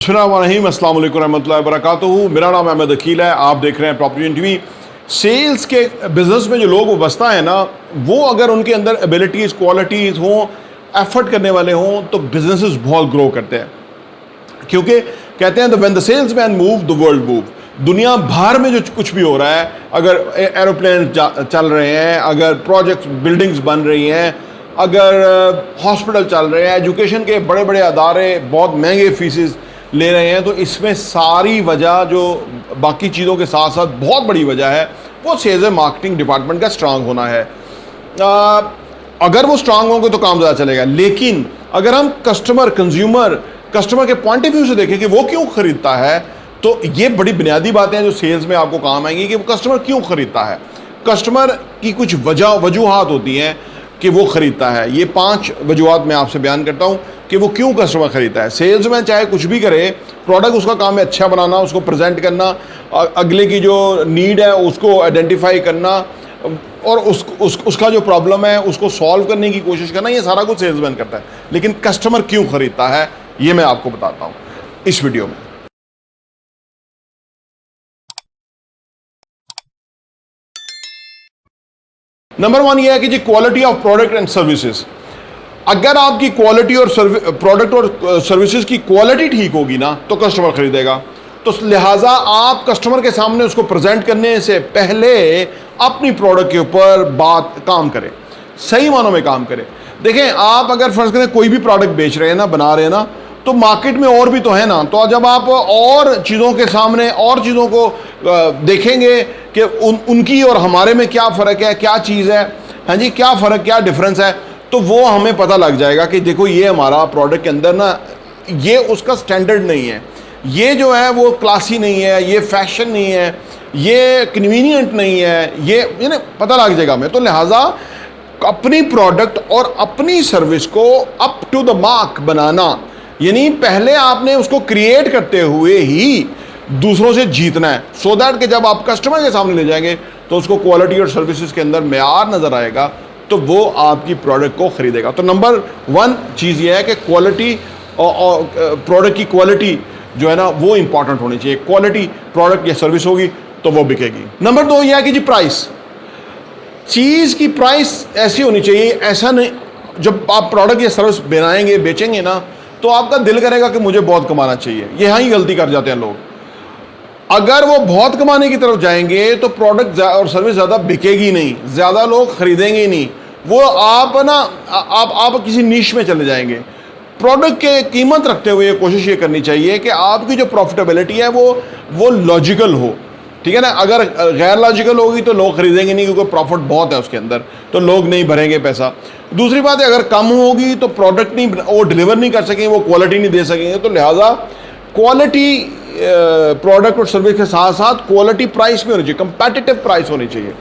अस्सलाम वालेकुम रहमतुल्लाहि व बरकातुहू। मेरा नाम अहमद अकील है, आप देख रहे हैं प्रॉपर्टी टीवी। सेल्स के बिज़नेस में जो लोग वाबस्ता है ना, वो अगर उनके अंदर एबिलिटीज़ क्वालिटीज़ हों, एफर्ट करने वाले हों, तो बिजनेसेस बहुत ग्रो करते हैं। क्योंकि कहते हैं when the salesman move the world move. दुनिया भर में जो कुछ भी हो रहा है, अगर एरोप्लेन चल रहे हैं, अगर प्रोजेक्ट्स बिल्डिंग्स बन रही हैं, अगर हॉस्पिटल चल रहे हैं, एजुकेशन के बड़े बड़े अदारे बहुत महंगे फीसेस ले रहे हैं, तो इसमें सारी वजह जो बाकी चीज़ों के साथ साथ बहुत बड़ी वजह है वो सेल्स एंड मार्केटिंग डिपार्टमेंट का स्ट्रांग होना है। अगर वो स्ट्रांग होंगे तो काम ज़्यादा चलेगा। लेकिन अगर हम कस्टमर के पॉइंट ऑफ व्यू से देखें कि वो क्यों ख़रीदता है, तो ये बड़ी बुनियादी बातें हैं जो सेल्स में आपको काम आएंगी कि वो कस्टमर क्यों ख़रीदता है। कस्टमर की कुछ वजूहात होती हैं कि वो ख़रीदता है। ये 5 वजूहात मैं आपसे बयान करता हूँ कि वो क्यों कस्टमर ख़रीदता है। सेल्स में चाहे कुछ भी करे, प्रोडक्ट उसका काम है अच्छा बनाना, उसको प्रेजेंट करना, अगले की जो नीड है उसको आइडेंटिफाई करना और उसका जो प्रॉब्लम है उसको सॉल्व करने की कोशिश करना, ये सारा कुछ सेल्समैन करता है। लेकिन कस्टमर क्यों ख़रीदता है ये मैं आपको बताता हूँ इस वीडियो में। नंबर 1 ये है कि जी quality of product and services. अगर आपकी क्वालिटी और प्रोडक्ट और सर्विसेज की क्वालिटी ठीक होगी ना, तो कस्टमर खरीदेगा। तो लिहाजा आप कस्टमर के सामने उसको प्रेजेंट करने से पहले अपनी प्रोडक्ट के ऊपर काम करें, सही मानों में काम करें। देखें, आप अगर फर्ज करें कोई भी प्रोडक्ट बेच रहे हैं ना, बना रहे हैं ना, तो मार्केट में और भी तो है ना। तो जब आप और चीज़ों के सामने और चीज़ों को देखेंगे कि उनकी और हमारे में क्या फ़र्क है, क्या चीज़ है, हाँ जी, क्या फ़र्क, क्या डिफरेंस है, तो वो हमें पता लग जाएगा कि देखो ये हमारा प्रोडक्ट के अंदर ना, ये उसका स्टैंडर्ड नहीं है, ये जो है वो क्लासी नहीं है, ये फैशन नहीं है, ये कन्वीनियंट नहीं है, ये ना पता लग जाएगा हमें। तो लिहाजा अपनी प्रोडक्ट और अपनी सर्विस को अप टू द मार्क बनाना, यानी पहले आपने उसको क्रिएट करते हुए ही दूसरों से जीतना है, सो दैट कि जब आप कस्टमर के सामने ले जाएंगे तो उसको क्वालिटी और सर्विसेज के अंदर मेयार नज़र आएगा, तो वो आपकी प्रोडक्ट को ख़रीदेगा। तो नंबर 1 चीज़ ये है कि क्वालिटी और प्रोडक्ट की क्वालिटी जो है ना वो इंपॉर्टेंट होनी चाहिए। क्वालिटी प्रोडक्ट या सर्विस होगी तो वो बिकेगी। नंबर 2 यह है कि जी प्राइस, चीज़ की प्राइस ऐसी होनी चाहिए, ऐसा नहीं जब आप प्रोडक्ट या सर्विस बनाएंगे बेचेंगे ना, तो आपका दिल करेगा कि मुझे बहुत कमाना चाहिए। यहाँ ही गलती कर जाते हैं लोग। अगर वो बहुत कमाने की तरफ जाएंगे तो प्रोडक्ट और सर्विस ज़्यादा बिकेगी नहीं, ज़्यादा लोग खरीदेंगे नहीं। वो आप ना आप किसी नीश में चले जाएंगे। प्रोडक्ट के कीमत रखते हुए कोशिश ये करनी चाहिए कि आपकी जो प्रॉफिटेबिलिटी है वो लॉजिकल हो, ठीक है ना। अगर गैर लॉजिकल होगी तो लोग खरीदेंगे नहीं, क्योंकि प्रॉफिट बहुत है उसके अंदर, तो लोग नहीं भरेंगे पैसा। दूसरी बात है, अगर कम होगी तो प्रोडक्ट नहीं, वो डिलीवर नहीं कर सकेंगे, वो क्वालिटी नहीं दे सकेंगे। तो लिहाजा क्वालिटी प्रोडक्ट और सर्विस के साथ साथ क्वालिटी प्राइस भी होनी चाहिए, कंपेटिटिव प्राइस होनी चाहिए,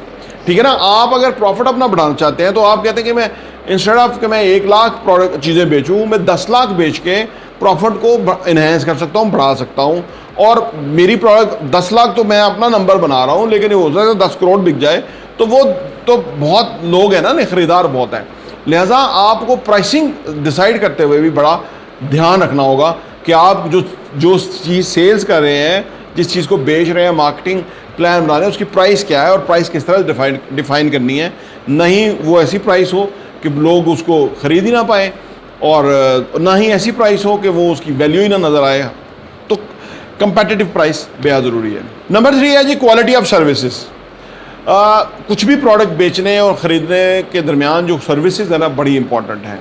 ठीक है ना। आप अगर प्रॉफिट अपना बढ़ाना चाहते हैं तो आप कहते हैं कि मैं इंस्टेड ऑफ कि मैं 1 लाख प्रोडक्ट चीज़ें बेचूं, मैं 10 लाख बेच के प्रॉफिट को इन्हेंस कर सकता हूं, बढ़ा सकता हूं। और मेरी प्रोडक्ट 10 लाख तो मैं अपना नंबर बना रहा हूं, लेकिन हो सकता है 10 करोड़ बिक जाए, तो वो तो बहुत लोग हैं ना, खरीदार बहुत हैं। लिहाजा आपको प्राइसिंग डिसाइड करते हुए भी बड़ा ध्यान रखना होगा कि आप जो चीज़ सेल्स कर रहे हैं, जिस चीज़ को बेच रहे हैं, मार्केटिंग प्लान बना रहे हैं, उसकी प्राइस क्या है और प्राइस किस तरह डिफाइन करनी है। नहीं वो ऐसी प्राइस हो कि लोग उसको ख़रीद ही ना पाए, और ना ही ऐसी प्राइस हो कि वो उसकी वैल्यू ही ना नज़र आए। तो कंपेटिटिव प्राइस बेहद ज़रूरी है। नंबर 3 है जी क्वालिटी ऑफ सर्विसेज। कुछ भी प्रोडक्ट बेचने और ख़रीदने के दरमियान जो सर्विसेज है ना, बड़ी इंपॉर्टेंट हैं।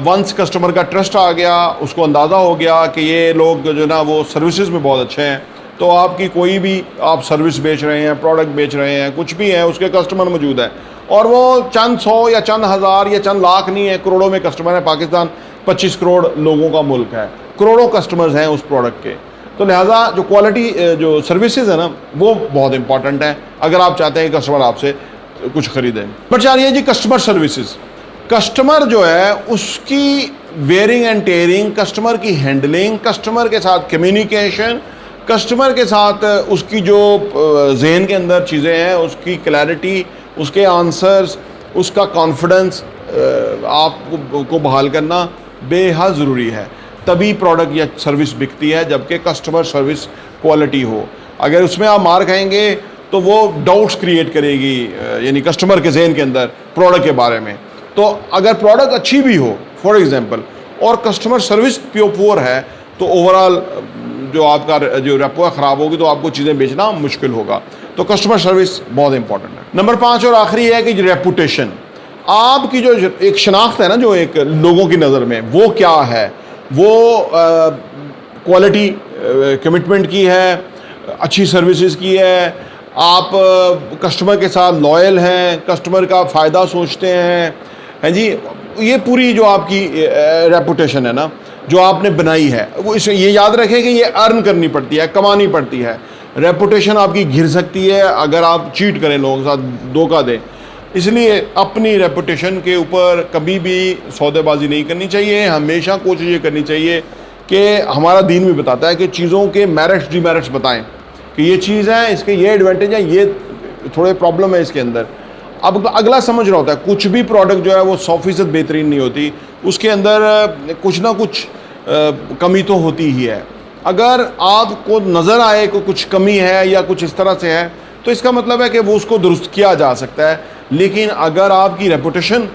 वंस कस्टमर का ट्रस्ट आ गया, उसको अंदाज़ा हो गया कि ये लोग जो ना वो सर्विसेज में बहुत अच्छे हैं, तो आपकी कोई भी आप सर्विस बेच रहे हैं, प्रोडक्ट बेच रहे हैं, कुछ भी है, उसके कस्टमर मौजूद है, और वो चंद 100 या चंद हज़ार या चंद लाख नहीं है, करोड़ों में कस्टमर है। पाकिस्तान 25 करोड़ लोगों का मुल्क है, करोड़ों कस्टमर्स हैं उस प्रोडक्ट के। तो लिहाजा जो क्वालिटी जो सर्विसेज है ना, वो बहुत इंपॉर्टेंट है अगर आप चाहते हैं कि कस्टमर आपसे कुछ ख़रीदें। बट चाहिए जी कस्टमर सर्विसेज। कस्टमर जो है उसकी वेयरिंग एंड टेयरिंग, कस्टमर की हैंडलिंग, कस्टमर के साथ कम्युनिकेशन, कस्टमर के साथ उसकी जो जहन के अंदर चीज़ें हैं, उसकी क्लैरिटी, उसके आंसर्स, उसका कॉन्फिडेंस आपको बहाल करना बेहद ज़रूरी है। तभी प्रोडक्ट या सर्विस बिकती है, जबकि कस्टमर सर्विस क्वालिटी हो। अगर उसमें आप मार खाएंगे तो वो डाउट्स क्रिएट करेगी, यानी कस्टमर के जहन के अंदर प्रोडक्ट के बारे में। तो अगर प्रोडक्ट अच्छी भी हो फॉर एग्जांपल और कस्टमर सर्विस पुअर है, तो ओवरऑल जो आपका जो रेपो है ख़राब होगी, तो आपको चीज़ें बेचना मुश्किल होगा। तो कस्टमर सर्विस बहुत इंपॉर्टेंट है। नंबर 5 और आखिरी है कि रेपुटेशन, आपकी जो एक शनाख्त है ना, जो एक लोगों की नज़र में, वो क्या है, वो क्वालिटी कमिटमेंट की है, अच्छी सर्विसेज की है, आप कस्टमर के साथ लॉयल हैं, कस्टमर का फ़ायदा सोचते हैं जी। ये पूरी जो आपकी रेपुटेशन है ना, जो आपने बनाई है, वो इसे ये याद रखें कि ये अर्न करनी पड़ती है, कमानी पड़ती है। रेपुटेशन आपकी घिर सकती है अगर आप चीट करें, लोगों के साथ धोखा दें। इसलिए अपनी रेपुटेशन के ऊपर कभी भी सौदेबाजी नहीं करनी चाहिए। हमेशा कोशिश ये करनी चाहिए कि हमारा दीन भी बताता है कि चीज़ों के मेरिट्स डिमेरिट्स बताएं कि ये चीज़ है, इसके ये एडवांटेज है, ये थोड़े प्रॉब्लम है इसके अंदर। अब अगला समझ रहा होता है, कुछ भी प्रोडक्ट जो है वो 100% बेहतरीन नहीं होती, उसके अंदर कुछ ना कुछ कमी तो होती ही है। अगर आपको नज़र आए कि कुछ कमी है या कुछ इस तरह से है, तो इसका मतलब है कि वो उसको दुरुस्त किया जा सकता है। लेकिन अगर आपकी रेपुटेशन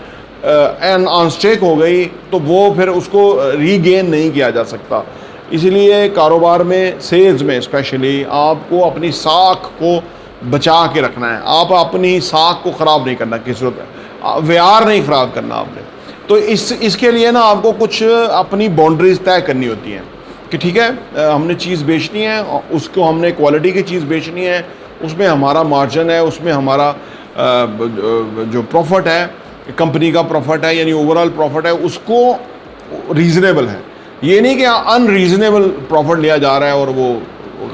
अनस्टेक हो गई, तो वो फिर उसको रीगेन नहीं किया जा सकता। इसलिए कारोबार में, सेल्स में स्पेशली, आपको अपनी साख को बचा के रखना है। आप अपनी साख को ख़राब नहीं करना, किसी सूरत व्यवहार नहीं ख़राब करना आपने। तो इसके लिए ना आपको कुछ अपनी बाउंड्रीज तय करनी होती हैं कि ठीक है, हमने चीज़ बेचनी है, उसको हमने क्वालिटी की चीज़ बेचनी है, उसमें हमारा मार्जिन है, उसमें हमारा जो प्रॉफिट है, कंपनी का प्रॉफिट है, यानी ओवरऑल प्रॉफिट है, उसको रीज़नेबल है। ये नहीं कि अनरीज़नेबल प्रॉफिट लिया जा रहा है और वो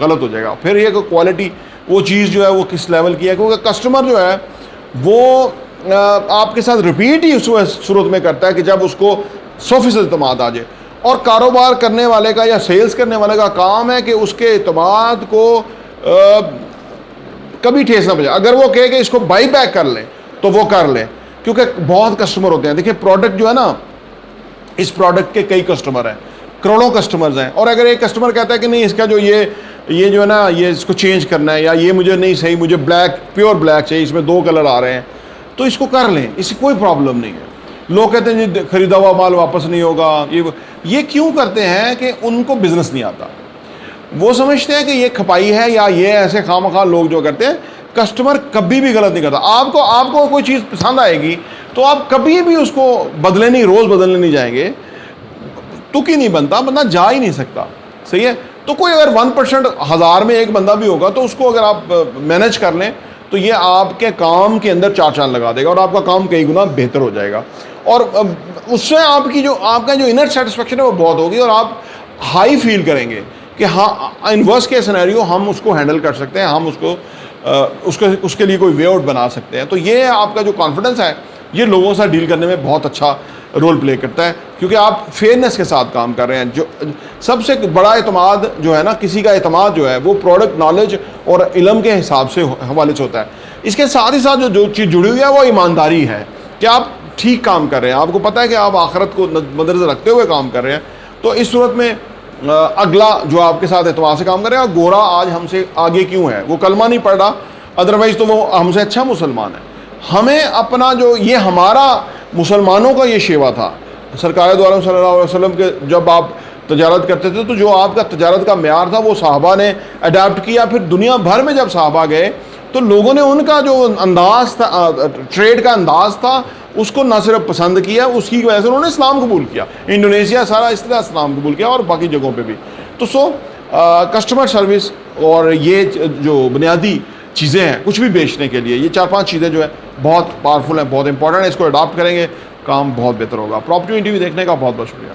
गलत हो जाएगा। फिर ये कि क्वालिटी, वो चीज़ जो है वो किस लेवल की है, क्योंकि कस्टमर जो है वो आपके साथ रिपीट ही उस सूरत में करता है कि जब उसको 100% एतमाद आ जाए। और कारोबार करने वाले का या सेल्स करने वाले का काम है कि उसके एतमाद को कभी ठेस ना बजाए। अगर वो कहे कि इसको बाई बैक कर लें, तो वो कर लें, क्योंकि बहुत कस्टमर होते हैं। देखिए, प्रोडक्ट जो है ना, इस प्रोडक्ट के कई कस्टमर हैं, करोड़ों कस्टमर्स हैं। और अगर एक कस्टमर कहता है कि नहीं, इसका जो ये जो है ना, ये इसको चेंज करना है, या ये मुझे नहीं सही, मुझे ब्लैक, प्योर ब्लैक चाहिए, इसमें 2 कलर आ रहे हैं, तो इसको कर लें, इससे कोई प्रॉब्लम नहीं है। लोग कहते हैं जी खरीदा हुआ माल वापस नहीं होगा, ये क्यों करते हैं कि उनको बिजनेस नहीं आता। वो समझते हैं कि ये खपाई है, या ये ऐसे खामखा लोग जो करते हैं। कस्टमर कभी भी गलत नहीं करता। आपको कोई चीज़ पसंद आएगी तो आप कभी भी उसको बदले नहीं, रोज़ बदलने नहीं जाएंगे, तुक ही नहीं बनता, बंदा जा ही नहीं सकता। सही है। तो कोई अगर 1% 1000 में एक बंदा भी होगा, तो उसको अगर आप मैनेज कर लें, तो ये आपके काम के अंदर 4 चांद लगा देगा और आपका काम कई गुना बेहतर हो जाएगा। और उससे आपका जो इनर सेटिस्फेक्शन है वो बहुत होगी, और आप हाई फील करेंगे कि हाँ, इन वर्स्ट केस सिनेरियो हम उसको हैंडल कर सकते हैं, हम उसके लिए कोई वे आउट बना सकते हैं। तो ये आपका जो कॉन्फिडेंस है, ये लोगों से डील करने में बहुत अच्छा रोल प्ले करता है, क्योंकि आप फेयरनेस के साथ काम कर रहे हैं। जो सबसे बड़ा एतमाद जो है ना, किसी का एतमाद जो है, वो प्रोडक्ट नॉलेज और इल्म के हिसाब से हवाले से होता है। इसके साथ ही साथ जो चीज़ जुड़ी हुई है वो ईमानदारी है कि आप ठीक काम कर रहे हैं, आपको पता है कि आप आखिरत को मद्देनज़र रखते हुए काम कर रहे हैं। तो इस सूरत में अगला जो आपके साथ एतमाद से काम करेगा, गोरा आज हमसे आगे क्यों है, वो कलमा नहीं पढ़ रहा, अदरवाइज़ तो वो हमसे अच्छा मुसलमान है। हमें अपना जो ये हमारा मुसलमानों का ये शेवा था, सरकार दो आलम सल्लल्लाहु अलैहि वसल्लम के जब आप तजारत करते थे, तो जो आपका तजारत का मेयार था वो साहबा ने अडाप्ट किया। फिर दुनिया भर में जब साहबा गए, तो लोगों ने उनका जो अंदाज़ था, ट्रेड का अंदाज़ था, उसको न सिर्फ पसंद किया, उसकी वजह से उन्होंने इस्लाम कबूल किया। इंडोनेशिया सारा इस तरह इस्लाम कबूल किया, और बाकी जगहों पे भी। तो कस्टमर सर्विस और ये जो बुनियादी चीज़ें हैं कुछ भी बेचने के लिए, ये 4-5 चीज़ें जो है बहुत पावरफुल हैं, बहुत इंपॉर्टेंट है। इसको अडॉप्ट करेंगे, काम बहुत बेहतर होगा। प्रॉपर्टी इंटरव्यू देखने का बहुत बहुत शुक्रिया।